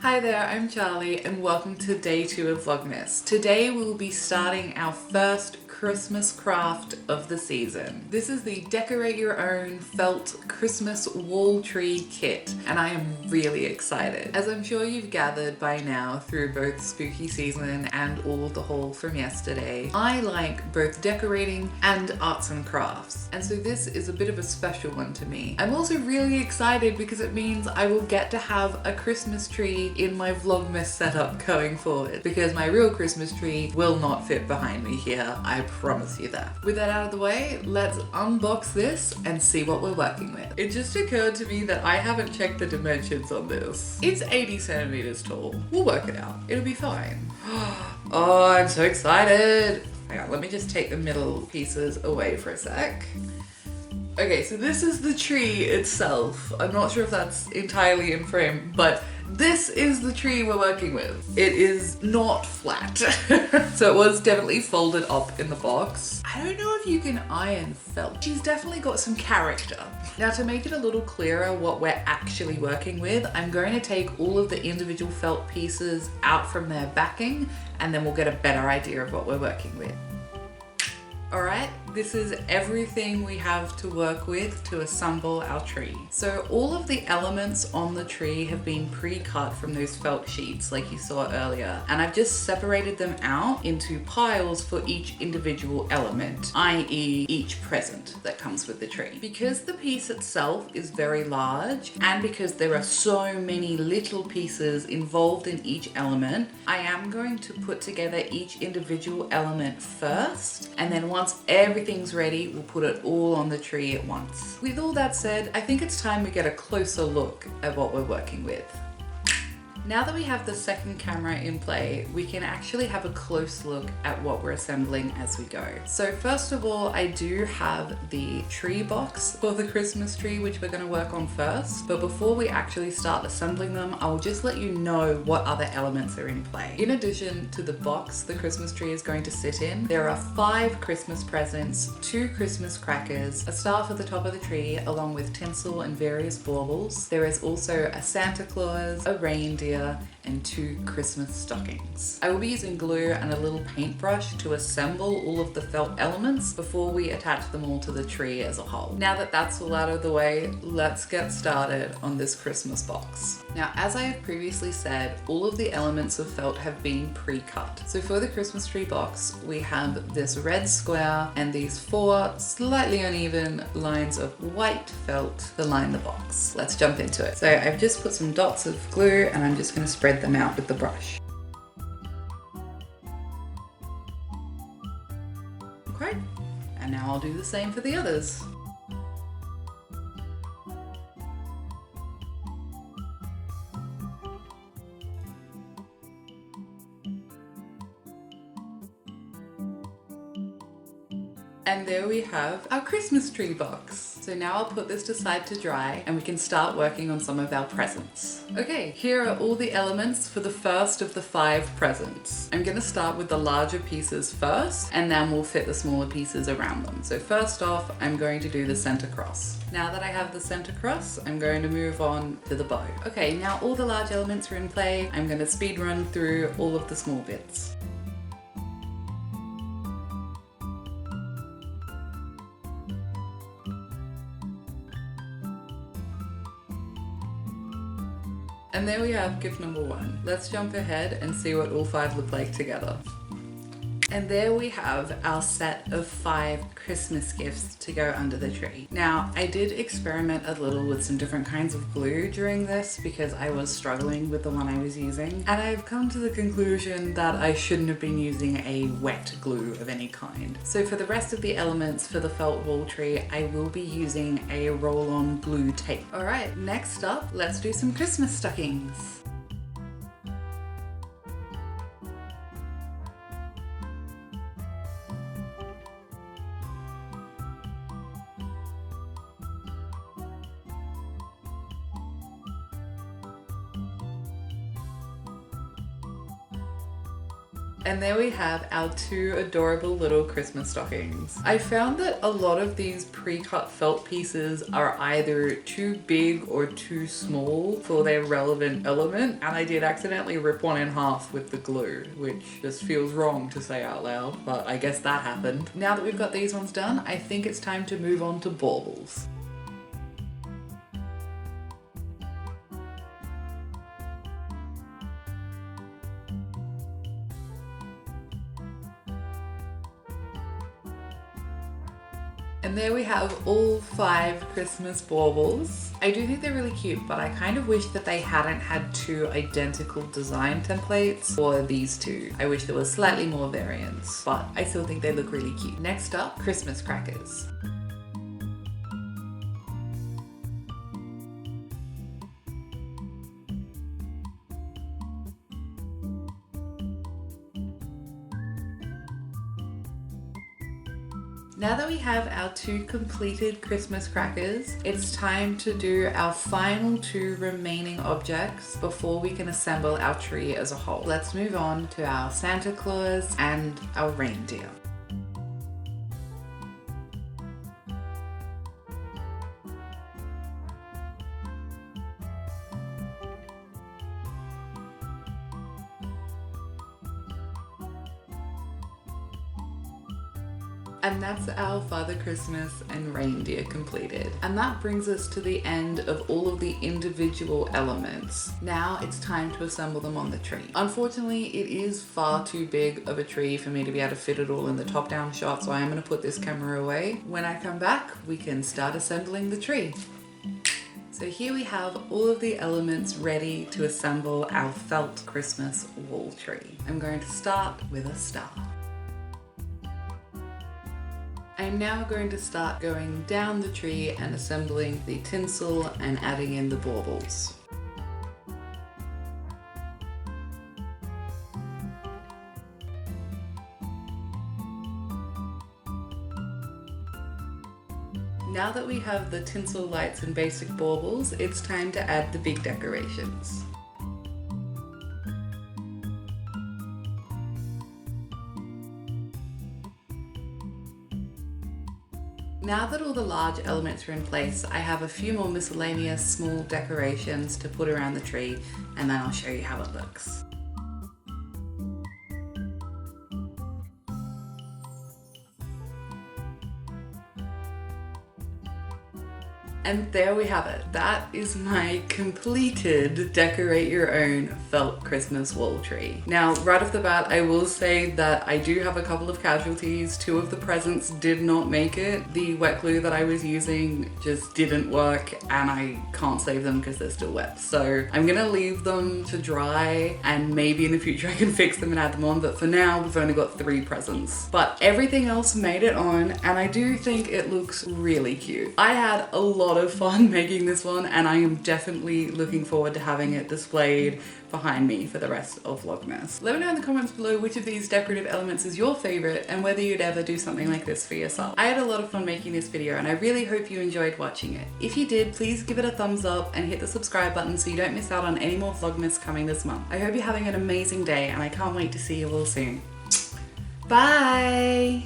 Hi there, I'm Charlie and welcome to day 2 of Vlogmas. Today we will be starting our first Christmas craft of the season. This is the Decorate Your Own Felt Christmas Wall Tree Kit and I am really excited. As I'm sure you've gathered by now through both spooky season and all of the haul from yesterday, I like both decorating and arts and crafts, and so this is a bit of a special one to me. I'm also really excited because it means I will get to have a Christmas tree in my Vlogmas setup going forward, because my real Christmas tree will not fit behind me here, I promise you that. With that out of the way, let's unbox this and see what we're working with. It just occurred to me that I haven't checked the dimensions on this. It's 80 centimeters tall. We'll work it out. It'll be fine. Oh, I'm so excited. Hang on, let me just take the middle pieces away for a sec. Okay, so this is the tree itself. I'm not sure if that's entirely in frame, but this is the tree we're working with. It is not flat. So it was definitely folded up in the box. I don't know if you can iron felt. She's definitely got some character. Now, to make it a little clearer what we're actually working with, I'm going to take all of the individual felt pieces out from their backing, and then we'll get a better idea of what we're working with. Alright, this is everything we have to work with to assemble our tree. So all of the elements on the tree have been pre-cut from those felt sheets like you saw earlier, and I've just separated them out into piles for each individual element, i.e. each present that comes with the tree. Because the piece itself is very large, and because there are so many little pieces involved in each element, I am going to put together each individual element first, and then once everything's ready, we'll put it all on the tree at once. With all that said, I think it's time we get a closer look at what we're working with. Now that we have the second camera in play, we can actually have a close look at what we're assembling as we go. So first of all, I do have the tree box for the Christmas tree, which we're going to work on first. But before we actually start assembling them, I'll just let you know what other elements are in play. In addition to the box the Christmas tree is going to sit in, there are 5 Christmas presents, 2 Christmas crackers, a star for the top of the tree, along with tinsel and various baubles. There is also a Santa Claus, a reindeer, and 2 Christmas stockings. I will be using glue and a little paintbrush to assemble all of the felt elements before we attach them all to the tree as a whole. Now that that's all out of the way, let's get started on this Christmas box. Now, as I have previously said, all of the elements of felt have been pre-cut. So for the Christmas tree box, we have this red square and these 4 slightly uneven lines of white felt to line the box. Let's jump into it. So I've just put some dots of glue and I'm just going to spread them out with the brush. Okay, and now I'll do the same for the others. And there we have our Christmas tree box. So now I'll put this aside to dry and we can start working on some of our presents. Okay, here are all the elements for the first of the 5 presents. I'm gonna start with the larger pieces first, and then we'll fit the smaller pieces around them. So first off, I'm going to do the center cross. Now that I have the center cross, I'm going to move on to the bow. Okay, now all the large elements are in play. I'm gonna speed run through all of the small bits. And there we have gift number 1. Let's jump ahead and see what all 5 look like together. And there we have our set of 5 Christmas gifts to go under the tree. Now, I did experiment a little with some different kinds of glue during this because I was struggling with the one I was using. And I've come to the conclusion that I shouldn't have been using a wet glue of any kind. So for the rest of the elements for the felt wall tree, I will be using a roll-on glue tape. All right, next up, let's do some Christmas stockings. And there we have our two adorable little Christmas stockings. I found that a lot of these pre-cut felt pieces are either too big or too small for their relevant element, and I did accidentally rip one in half with the glue, which just feels wrong to say out loud, but I guess that happened. Now that we've got these ones done, I think it's time to move on to baubles. And there we have all 5 Christmas baubles. I do think they're really cute, but I kind of wish that they hadn't had 2 identical design templates for these two. I wish there was slightly more variance, but I still think they look really cute. Next up, Christmas crackers. Now that we have our 2 completed Christmas crackers, it's time to do our final 2 remaining objects before we can assemble our tree as a whole. Let's move on to our Santa Claus and our reindeer. And that's our Father Christmas and reindeer completed. And that brings us to the end of all of the individual elements. Now it's time to assemble them on the tree. Unfortunately, it is far too big of a tree for me to be able to fit it all in the top-down shot, so I am going to put this camera away. When I come back, we can start assembling the tree. So here we have all of the elements ready to assemble our felt Christmas wall tree. I'm going to start with a star. I'm now going to start going down the tree and assembling the tinsel and adding in the baubles. Now that we have the tinsel lights and basic baubles, it's time to add the big decorations. Now that all the large elements are in place, I have a few more miscellaneous small decorations to put around the tree, and then I'll show you how it looks. And there we have it. That is my completed decorate your own felt Christmas wall tree. Now, right off the bat, I will say that I do have a couple of casualties. 2 of the presents did not make it. The wet glue that I was using just didn't work, and I can't save them because they're still wet. So I'm gonna leave them to dry, and maybe in the future I can fix them and add them on, but for now we've only got 3 presents. But everything else made it on, and I do think it looks really cute. I had a lot of fun making this one, and I am definitely looking forward to having it displayed behind me for the rest of Vlogmas. Let me know in the comments below which of these decorative elements is your favorite and whether you'd ever do something like this for yourself. I had a lot of fun making this video, and I really hope you enjoyed watching it. If you did, please give it a thumbs up and hit the subscribe button so you don't miss out on any more Vlogmas coming this month. I hope you're having an amazing day, and I can't wait to see you all soon. Bye!